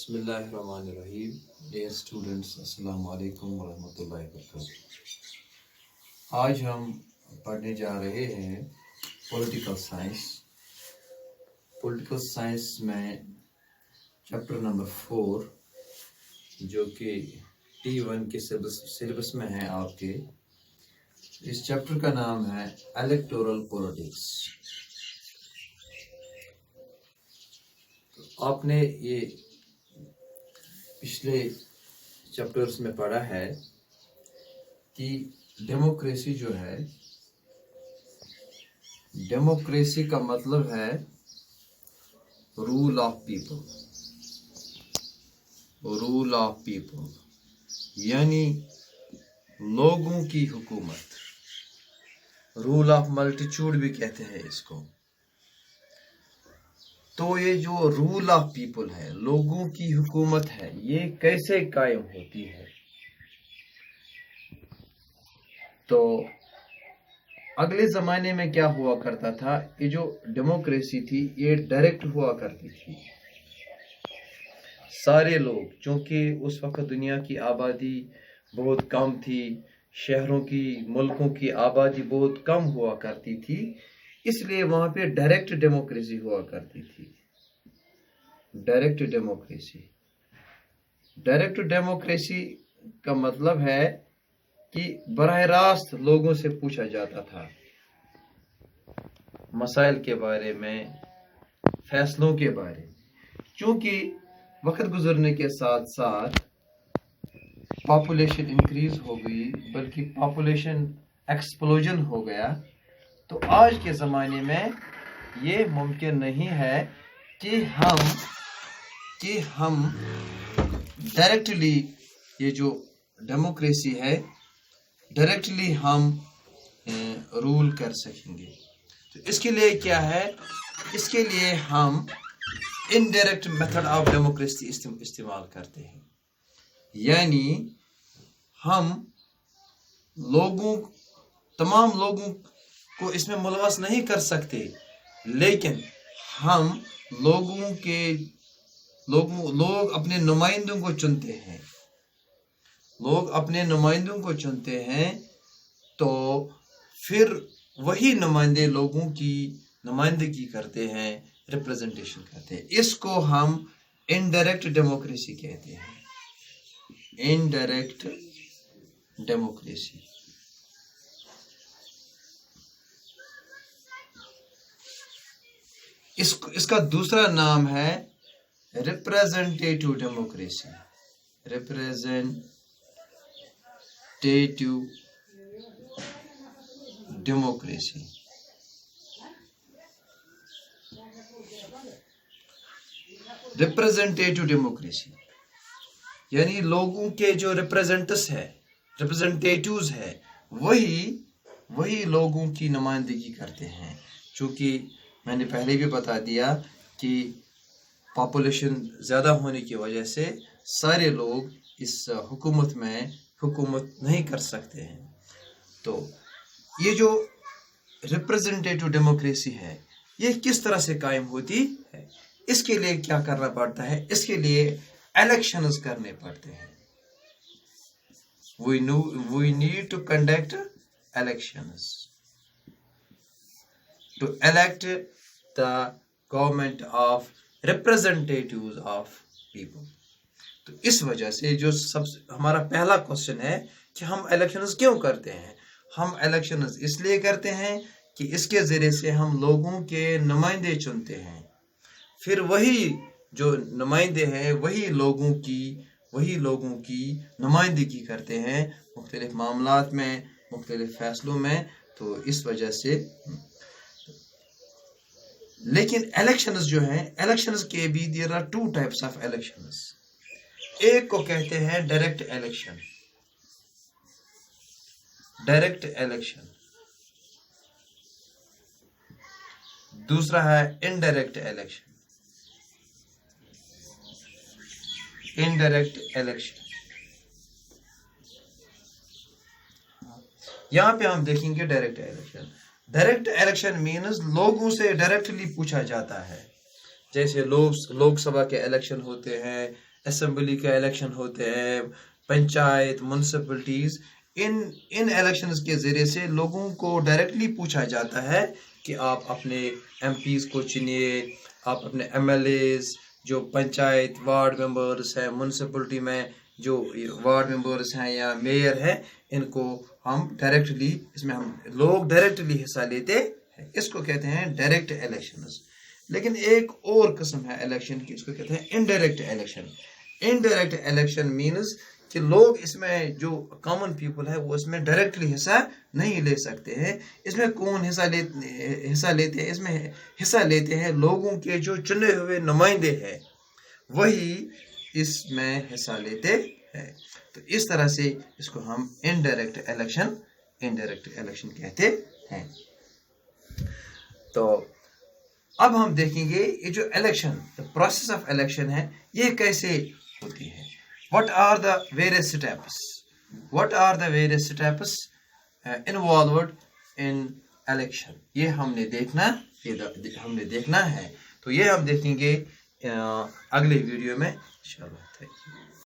بسم اللہ الرحمن الرحیم. ڈیئر اسٹوڈنٹس، السلام علیکم ورحمۃ اللہ وبرکاتہ. آج ہم پڑھنے جا رہے ہیں پولیٹیکل سائنس. پولیٹیکل سائنس میں چیپٹر نمبر 4 جو کہ T1 کے سلیبس میں ہے آپ کے. اس چیپٹر کا نام ہے الیکٹورل پولیٹکس. آپ نے یہ پچھلے چیپٹرز میں پڑھا ہے کہ ڈیموکریسی جو ہے، ڈیموکریسی کا مطلب ہے rule of people. Rule of people یعنی لوگوں کی حکومت. رول آف ملٹیچیوڈ بھی کہتے ہیں اس کو. تو یہ جو رول آف پیپل ہے، لوگوں کی حکومت ہے، یہ کیسے قائم ہوتی ہے؟ تو اگلے زمانے میں کیا ہوا کرتا تھا، یہ جو ڈیموکریسی تھی یہ ڈائریکٹ ہوا کرتی تھی. سارے لوگ، چونکہ اس وقت دنیا کی آبادی بہت کم تھی، شہروں کی، ملکوں کی آبادی بہت کم ہوا کرتی تھی، اس لیے وہاں پہ ڈائریکٹ ڈیموکریسی ہوا کرتی تھی. Direct democracy. ڈائریکٹ ڈیموکریسی کا مطلب ہے کہ براہ راست لوگوں سے پوچھا جاتا تھا مسائل کے بارے میں، فیصلوں کے بارے میں. چونکہ وقت گزرنے کے ساتھ ساتھ پاپولیشن انکریز ہو گئی، بلکہ پاپولیشن ایکسپلوژن ہو گیا، تو آج کے زمانے میں یہ ممکن نہیں ہے کہ ہم ڈائریکٹلی، یہ جو ڈیموکریسی ہے، ڈائریکٹلی ہم رول کر سکیں گے. تو اس کے لیے کیا ہے؟ اس کے لیے ہم انڈائریکٹ میتھڈ آف ڈیموکریسی استعمال کرتے ہیں. یعنی ہم تمام لوگوں کو اس میں ملوث نہیں کر سکتے، لیکن ہم لوگ اپنے نمائندوں کو چنتے ہیں. لوگ اپنے نمائندوں کو چنتے ہیں، تو پھر وہی نمائندے لوگوں کی نمائندگی کرتے ہیں، ریپرزنٹیشن کرتے ہیں. اس کو ہم انڈائریکٹ ڈیموکریسی کہتے ہیں. Indirect democracy. اس کا دوسرا نام ہے representative democracy. Representative democracy. Representative democracy یعنی لوگوں کے جو ریپرزنٹیٹیوز ہے، وہی لوگوں کی نمائندگی کرتے ہیں. چونکہ میں نے پہلے بھی بتا دیا کہ پاپولیشن زیادہ ہونے کی وجہ سے سارے لوگ اس حکومت میں حکومت نہیں کر سکتے ہیں. تو یہ جو ریپرزنٹیٹیو ڈیموکریسی ہے، یہ کس طرح سے قائم ہوتی ہے؟ اس کے لیے کیا کرنا پڑتا ہے؟ اس کے لیے الیکشنز کرنے پڑتے ہیں. We need to conduct elections to elect the government of representatives of people. تو اس وجہ سے جو ہمارا پہلا کوشچن ہے کہ ہم الیکشنز کیوں کرتے ہیں؟ ہم الیکشنز اس لیے کرتے ہیں کہ اس کے ذریعے سے ہم لوگوں کے نمائندے چنتے ہیں. پھر وہی جو نمائندے ہیں وہی لوگوں کی نمائندگی کرتے ہیں مختلف معاملات میں، مختلف فیصلوں میں. تو اس وجہ سے لیکن الیکشنز جو ہیں، الیکشنز کے بھی there are 2 types of elections. ایک کو کہتے ہیں ڈائریکٹ الیکشن. Direct election. دوسرا ہے انڈائریکٹ الیکشن. Indirect election. یہاں پہ ہم دیکھیں گے direct election. Direct election means لوگوں سے ڈائریکٹلی پوچھا جاتا ہے. جیسے لوک سبھا کے الیکشن ہوتے ہیں، اسمبلی کے الیکشن ہوتے ہیں، پنچایت، میونسپلٹیز، ان الیکشنز کے ذریعے سے لوگوں کو ڈائریکٹلی پوچھا جاتا ہے کہ آپ اپنے ایم پیز کو چنیے، آپ اپنے ایم ایل ایز، جو پنچایت وارڈ ممبرس ہیں، میونسپلٹی میں جو وارڈ ممبرس ہیں یا میئر ہیں، ان کو ہم ڈائریکٹلی، اس میں ہم لوگ ڈائریکٹلی حصہ لیتے ہیں، اس کو کہتے ہیں ڈائریکٹ الیکشنز۔ لیکن ایک اور قسم ہے الیکشن کی، اس کو کہتے ہیں indirect election. Indirect election means کہ لوگ اس میں، جو کامن پیپل ہے، وہ اس میں ڈائریکٹلی حصہ نہیں لے سکتے ہیں۔ اس میں کون حصہ لیتے ہیں؟ اس میں حصہ لیتے ہیں لوگوں کے جو چنے ہوئے نمائندے ہیں، وہی اس میں حصہ لیتے ہیں۔ تو اس طرح سے اس کو ہم انڈائریکٹ الیکشن کہتے ہیں۔ تو اب ہم دیکھیں گے یہ جو الیکشن، پروسیس آف الیکشن ہے، یہ کیسے ہوتی ہے۔ What are the various steps? What are the various steps involved in election? یہ ہم نے دیکھنا ہے۔ تو یہ ہم دیکھیں گے اگلے ویڈیو میں انشاءاللہ۔